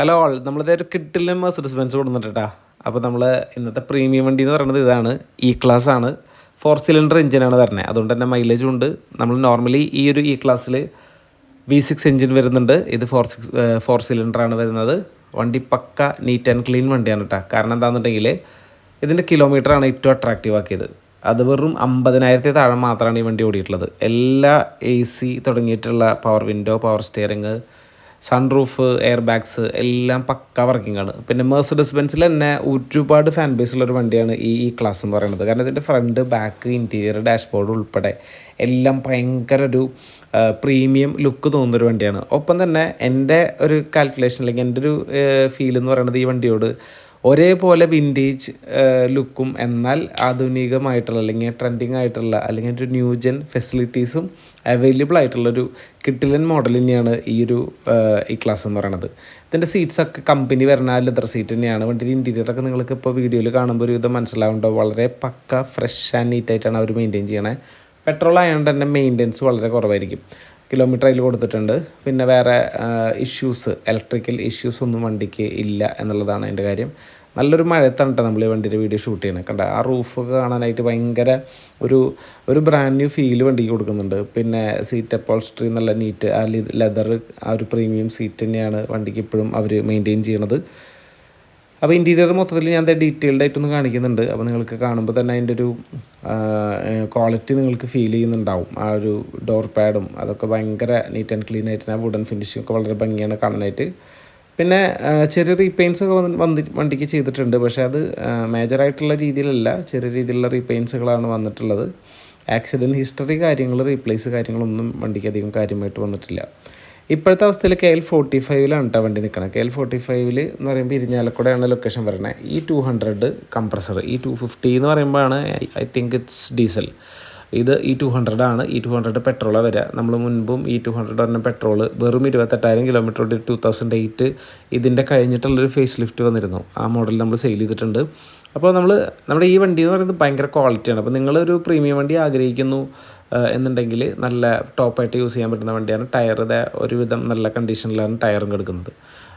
Hello all, നമ്മളിതൊരു കിട്ടില്ല Mercedes Benz കൊടുത്തിട്ടാ. അപ്പോൾ നമ്മൾ ഇന്നത്തെ പ്രീമിയം വണ്ടി എന്ന് പറയുന്നത് ഇതാണ്. ഇ ക്ലാസ് ആണ്, 4 സിലിണ്ടർ എഞ്ചിനാണ് വരുന്നത്. അതുകൊണ്ട് തന്നെ മൈലേജും ഉണ്ട്. നമ്മൾ നോർമലി ഈ ഒരു ഇ ക്ലാസ്സിൽ V6 എഞ്ചിൻ വരുന്നുണ്ട്. ഇത് 4 സിലിണ്ടറാണ് വരുന്നത്. വണ്ടി പക്ക നീറ്റ് ആൻഡ് ക്ലീൻ വണ്ടിയാണ് കേട്ടോ. കാരണം എന്താണെന്നുണ്ടെങ്കിൽ ഇതിൻ്റെ കിലോമീറ്ററാണ് ഏറ്റവും അട്രാക്റ്റീവ് ആക്കിയത്. അത് വെറും 50,000 താഴെ മാത്രമാണ് ഈ വണ്ടി ഓടിയിട്ടുള്ളത്. എല്ലാ AC തുടങ്ങിയിട്ടുള്ള power window, power steering, sunroof, air bags എല്ലാം പക്ക വർക്കിംഗ് ആണ്. പിന്നെ മെർസിഡീസ് ബെൻസിൽ തന്നെ ഒരുപാട് ഫാൻ ബേസുള്ളൊരു വണ്ടിയാണ് ഈ ക്ലാസ് എന്ന് പറയുന്നത്. കാരണം ഇതിൻ്റെ ഫ്രണ്ട്, ബാക്ക്, ഇൻറ്റീരിയർ, ഡാഷ്ബോർഡ് ഉൾപ്പെടെ എല്ലാം ഭയങ്കര ഒരു പ്രീമിയം ലുക്ക് തോന്നുന്നൊരു വണ്ടിയാണ്. ഒപ്പം തന്നെ എൻ്റെ ഒരു കാൽക്കുലേഷൻ അല്ലെങ്കിൽ എൻ്റെ ഒരു ഫീൽ എന്ന് പറയുന്നത് ഈ വണ്ടിയോട് ഒരേപോലെ വിൻറ്റേജ് ലുക്കും എന്നാൽ ആധുനികമായിട്ടുള്ള അല്ലെങ്കിൽ ട്രെൻഡിങ് ആയിട്ടുള്ള അല്ലെങ്കിൽ ഒരു ന്യൂജൻ ഫെസിലിറ്റീസും അവൈലബിൾ ആയിട്ടുള്ളൊരു കിട്ടിലൻ മോഡൽ തന്നെയാണ് ഈ ക്ലാസ് എന്ന് പറയുന്നത്. ഇതിൻ്റെ സീറ്റ്സൊക്കെ കമ്പനി വരുന്ന ലെതർ സീറ്റ് തന്നെയാണ്. വണ്ടിയുടെ ഇൻറ്റീരിയറൊക്കെ നിങ്ങൾക്ക് ഇപ്പോൾ വീഡിയോയിൽ കാണുമ്പോൾ ഒരു വിധം മനസ്സിലാവുന്നുണ്ടോ. വളരെ പക്ക ഫ്രഷ് ആൻഡ് നീറ്റായിട്ടാണ് അവർ മെയിൻറ്റെയിൻ ചെയ്യണേ. പെട്രോൾ ആയതുകൊണ്ട് തന്നെ മെയിൻ്റെനൻസ് വളരെ കുറവായിരിക്കും. കിലോമീറ്റർ അതിൽ കൊടുത്തിട്ടുണ്ട്. പിന്നെ വേറെ ഇലക്ട്രിക്കൽ ഇഷ്യൂസ് ഒന്നും വണ്ടിക്ക് ഇല്ല എന്നുള്ളതാണ് അതിൻ്റെ കാര്യം. നല്ലൊരു മഴത്താണ് കേട്ടോ നമ്മൾ ഈ വണ്ടിയുടെ വീഡിയോ ഷൂട്ട് ചെയ്യണത്. കണ്ട ആ റൂഫൊക്കെ കാണാനായിട്ട് ഭയങ്കര ഒരു ബ്രാൻഡ് ന്യൂ ഫീൽ വണ്ടിക്ക് കൊടുക്കുന്നുണ്ട്. പിന്നെ സീറ്റ് അപ്പോൾസ്ട്രി നല്ല നീറ്റ്, ആ ലെതർ, ആ ഒരു പ്രീമിയം സീറ്റ് തന്നെയാണ് വണ്ടിക്ക് ഇപ്പോഴും അവർ മെയിൻറ്റെയിൻ ചെയ്യണത്. അപ്പോൾ ഇൻറ്റീരിയർ മൊത്തത്തിൽ ഞാൻ ഡീറ്റെയിൽഡ് ആയിട്ടൊന്ന് കാണിക്കുന്നുണ്ട്. അപ്പോൾ നിങ്ങൾക്ക് കാണുമ്പോൾ തന്നെ അതിൻ്റെ ഒരു ക്വാളിറ്റി നിങ്ങൾക്ക് ഫീൽ ചെയ്യുന്നുണ്ടാവും. ആ ഒരു ഡോർ പാഡും അതൊക്കെ ഭയങ്കര നീറ്റ് ആൻഡ് ക്ലീൻ ആയിട്ട്, ആ വുഡൻ ഫിനിഷിംഗ് ഒക്കെ വളരെ ഭംഗിയാണ് കാണാനായിട്ട്. പിന്നെ ചെറിയ റീപെയിൻസ് ഒക്കെ വണ്ടിക്ക് ചെയ്തിട്ടുണ്ട്. പക്ഷേ അത് മേജറായിട്ടുള്ള രീതിയിലല്ല, ചെറിയ രീതിയിലുള്ള റീപെയിൻസുകളാണ് വന്നിട്ടുള്ളത്. ആക്സിഡൻറ്റ് ഹിസ്റ്ററി കാര്യങ്ങളൊന്നും വണ്ടിക്ക് അധികം കാര്യമായിട്ട് വന്നിട്ടില്ല. ഇപ്പോഴത്തെ അവസ്ഥയിൽ KL45 കേട്ടോ വണ്ടി നിൽക്കണം. KL45 എന്ന് പറയുമ്പോൾ ഇരിഞ്ഞാലക്കുടയാണ് ലൊക്കേഷൻ വരുന്നത്. ഈ 200 കംപ്രസർ, ഈ 250 എന്ന് പറയുമ്പോഴാണ് ഐ തിങ്ക് ഇറ്റ്സ് ഡീസൽ. ഇത് ഈ 200 ആണ്. ഈ 200 പെട്രോളാണ് വരിക. നമ്മൾ മുൻപും ഈ 200 പറഞ്ഞ പെട്രോൾ വെറും 28,000 കിലോമീറ്റർ ഓടി 2008 ഇതിൻ്റെ കഴിഞ്ഞിട്ടുള്ളൊരു ഫേസ് ലിഫ്റ്റ് വന്നിരുന്നു. ആ മോഡൽ നമ്മൾ സെയിൽ ചെയ്തിട്ടുണ്ട്. അപ്പോൾ നമ്മുടെ ഈ വണ്ടി എന്ന് പറയുന്നത് ഭയങ്കര ക്വാളിറ്റിയാണ്. അപ്പോൾ നിങ്ങളൊരു പ്രീമിയം വണ്ടി ആഗ്രഹിക്കുന്നു എന്നുണ്ടെങ്കിൽ നല്ല ടോപ്പായിട്ട് യൂസ് ചെയ്യാൻ പറ്റുന്ന വണ്ടിയാണ്. ടയർ ഒരുവിധം നല്ല കണ്ടീഷനിലാണ് ടയറും കിടക്കുന്നത്.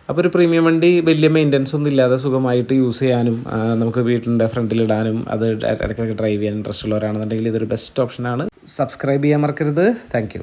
അപ്പോൾ ഒരു പ്രീമിയം വണ്ടി വലിയ മെയിൻ്റനൻസ് ഒന്നും ഇല്ലാതെ സുഖമായിട്ട് യൂസ് ചെയ്യാനും നമുക്ക് വീട്ടിൻ്റെ ഫ്രണ്ടിലിടാനും അത് ഇടയ്ക്കിടയ്ക്ക് ഡ്രൈവ് ചെയ്യാൻ ഇൻട്രസ്റ്റ് ഉള്ളവരാണെന്നുണ്ടെങ്കിൽ ഇതൊരു ബെസ്റ്റ് ഓപ്ഷനാണ്. സബ്സ്ക്രൈബ് ചെയ്യാൻ മറക്കരുത്. Thank you.